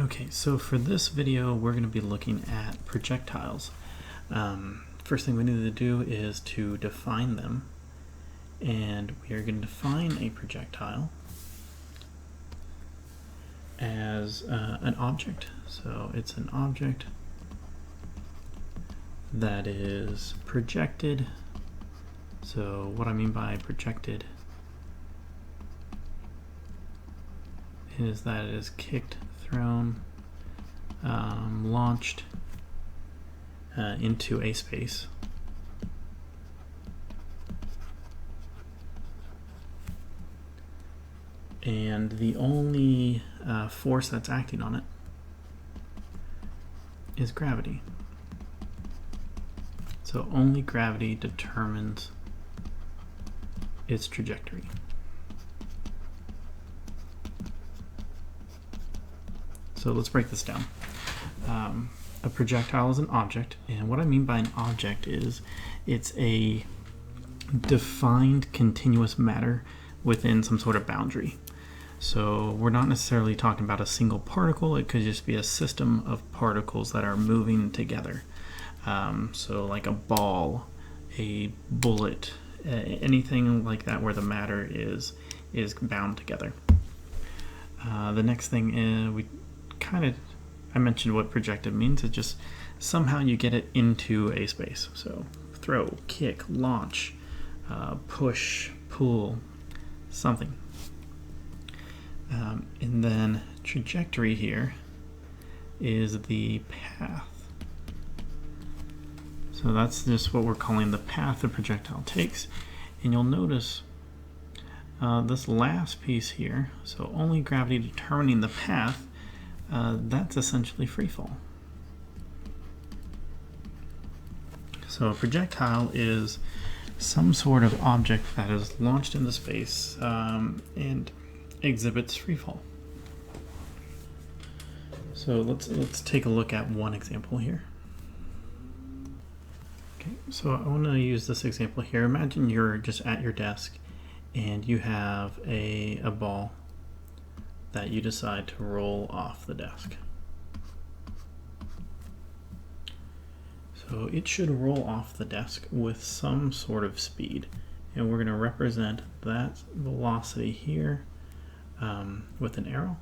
Okay, so for this video, we're going to be looking at projectiles. First thing we need to do is to define them. And we are going to define a projectile as an object. So it's an object that is projected. So what I mean by projected is that it is kicked, thrown, launched into a space. And the only force that's acting on it is gravity. So only gravity determines its trajectory. So let's break this down. A projectile is an object, and what I mean by an object is it's a defined continuous matter within some sort of boundary. So we're not necessarily talking about a single particle, it could just be a system of particles that are moving together. So like a ball, a bullet, anything like that where the matter is bound together. The next thing is I mentioned what projected means. It just somehow you get it into a space. So throw, kick, launch, push, pull, something. And then trajectory here is the path. So that's just what we're calling the path the projectile takes. And you'll notice this last piece here, so only gravity determining the path, that's essentially free fall. So a projectile is some sort of object that is launched into space and exhibits free fall. So let's take a look at one example here. Okay, so I want to use this example here. Imagine you're just at your desk and you have a ball that you decide to roll off the desk. So it should roll off the desk with some sort of speed, and we're going to represent that velocity here with an arrow.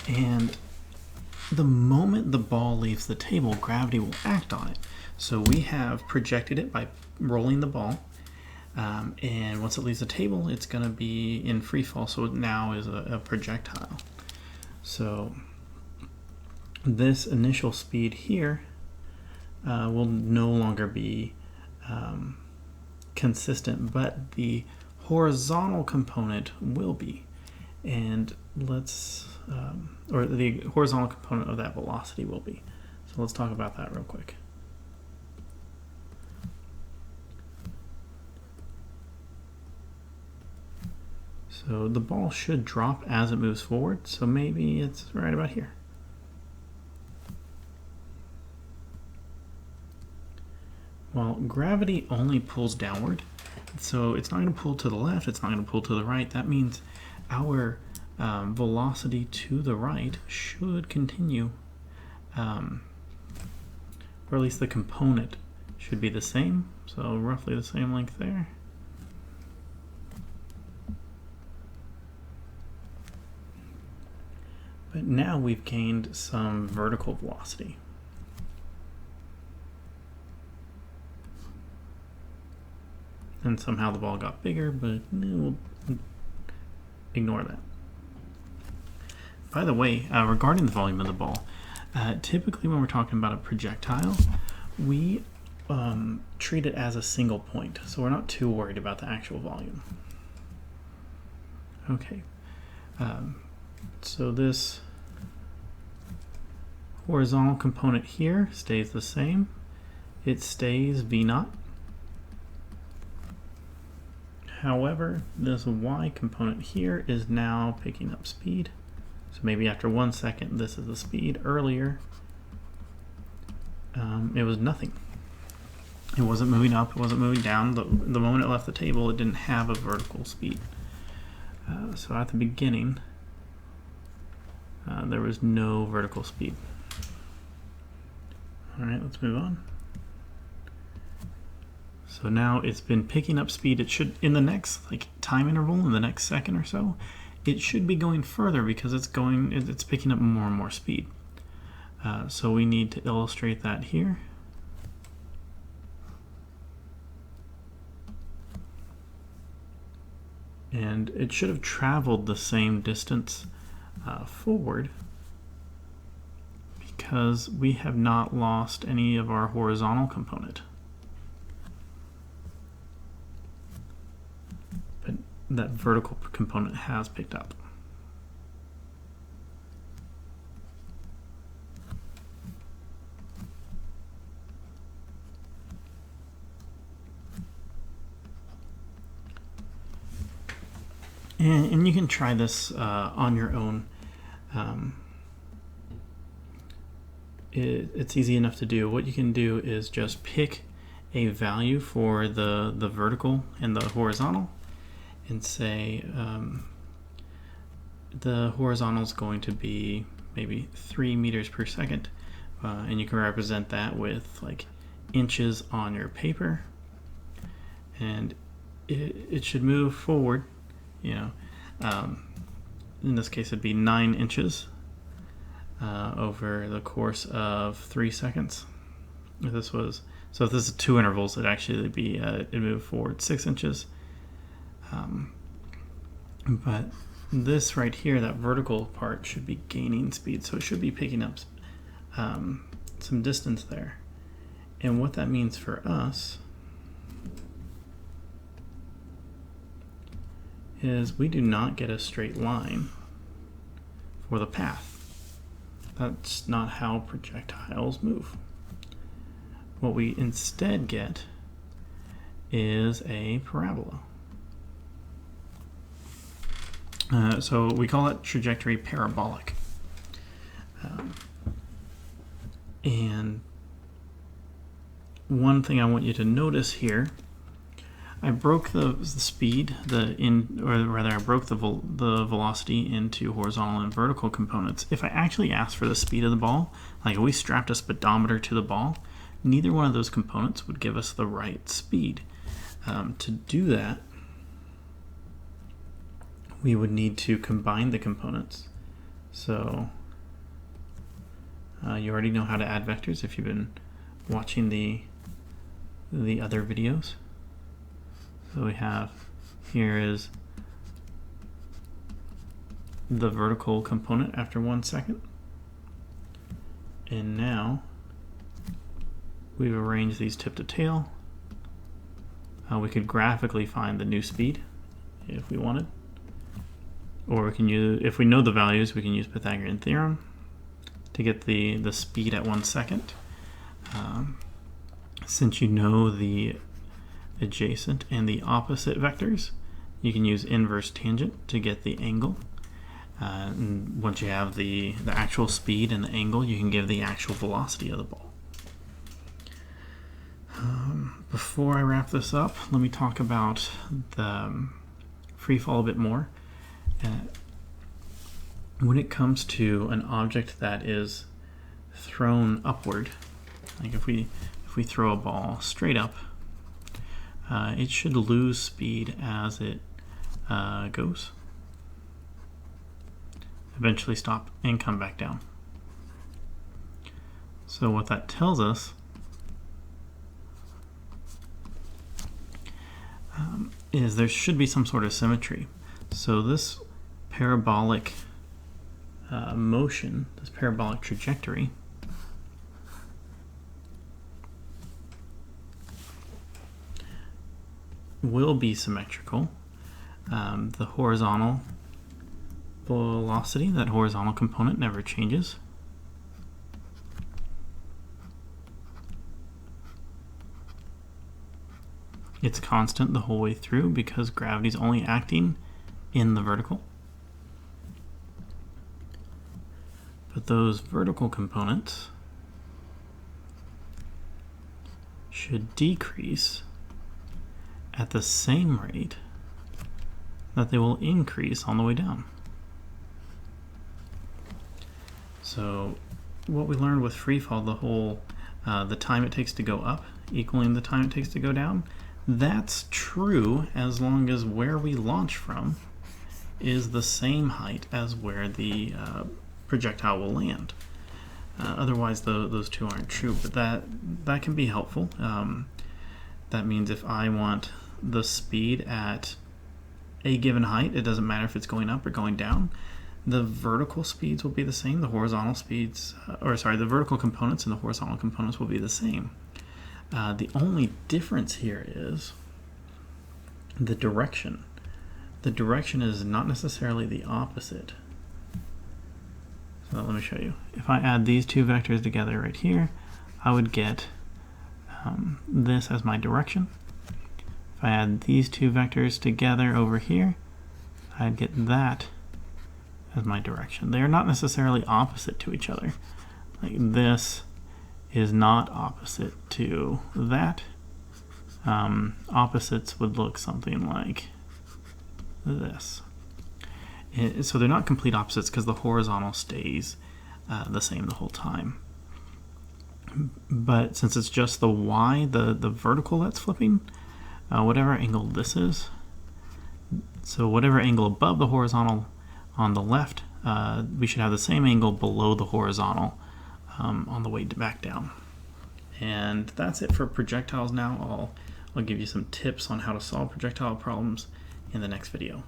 And the moment the ball leaves the table, gravity will act on it. So we have projected it by rolling the ball, and once it leaves the table, it's going to be in free fall, so it now is a projectile. So this initial speed here will no longer be consistent, but the horizontal component will be. And or the horizontal component of that velocity will be. So let's talk about that real quick. So the ball should drop as it moves forward, so maybe it's right about here. Well, gravity only pulls downward, so it's not going to pull to the left, it's not going to pull to the right. That means our velocity to the right should continue, or at least the component should be the same, so roughly the same length there. But now we've gained some vertical velocity. And somehow the ball got bigger, but we'll ignore that. By the way, regarding the volume of the ball, typically when we're talking about a projectile, we treat it as a single point, so we're not too worried about the actual volume. Okay, so this horizontal component here stays the same. It stays V naught. However, this y component here is now picking up speed. So maybe after 1 second, this is the speed. Earlier, it was nothing. It wasn't moving up, it wasn't moving down. The moment it left the table, it didn't have a vertical speed. So at the beginning, there was no vertical speed. All right, let's move on. So now it's been picking up speed. It should, in the next time interval, in the next second or so, it should be going further because it's picking up more and more speed. So we need to illustrate that here. And it should have traveled the same distance forward because we have not lost any of our horizontal component. But that vertical component has picked up. And you can try this on your own. It's easy enough to do. What you can do is just pick a value for the vertical and the horizontal and say the horizontal is going to be maybe 3 meters per second. And you can represent that with inches on your paper. And it should move forward. In this case, it'd be 9 inches over the course of 3 seconds. If this is 2 intervals, it'd actually be it'd move forward 6 inches. But this right here, that vertical part, should be gaining speed, so it should be picking up some distance there. And what that means for us is we do not get a straight line for the path. That's not how projectiles move. What we instead get is a parabola. So we call it trajectory parabolic. And one thing I want you to notice here, I broke the speed, I broke the velocity into horizontal and vertical components. If I actually asked for the speed of the ball, if we strapped a speedometer to the ball, neither one of those components would give us the right speed. To do that, we would need to combine the components. So you already know how to add vectors if you've been watching the other videos. So we have, here is the vertical component after 1 second. And now we've arranged these tip to tail. We could graphically find the new speed if we wanted. Or we can use, if we know the values, we can use Pythagorean theorem to get the speed at 1 second. Since you know the adjacent and the opposite vectors, you can use inverse tangent to get the angle. And once you have the actual speed and the angle, you can give the actual velocity of the ball. Before I wrap this up, let me talk about the free fall a bit more. When it comes to an object that is thrown upward, like if we throw a ball straight up, it should lose speed as it goes. Eventually stop and come back down. So what that tells us is there should be some sort of symmetry. So this parabolic motion, this parabolic trajectory, will be symmetrical. The horizontal velocity, that horizontal component, never changes. It's constant the whole way through because gravity's only acting in the vertical. But those vertical components should decrease at the same rate that they will increase on the way down. So what we learned with free fall, the whole the time it takes to go up equaling the time it takes to go down, that's true as long as where we launch from is the same height as where the projectile will land. Otherwise, those two aren't true, but that can be helpful. That means if I want the speed at a given height, it doesn't matter if it's going up or going down, the vertical speeds will be the same. The horizontal speeds, the vertical components and the horizontal components will be the same. The only difference here is the direction. The direction is not necessarily the opposite. So let me show you. If I add these two vectors together right here, I would get this as my direction. If I add these two vectors together over here, I'd get that as my direction. They are not necessarily opposite to each other. Like this is not opposite to that. Opposites would look something like this. So they're not complete opposites because the horizontal stays the same the whole time. But since it's just the y, the vertical that's flipping, whatever angle this is, so whatever angle above the horizontal on the left, we should have the same angle below the horizontal on the way back down. And that's it for projectiles now. I'll give you some tips on how to solve projectile problems in the next video.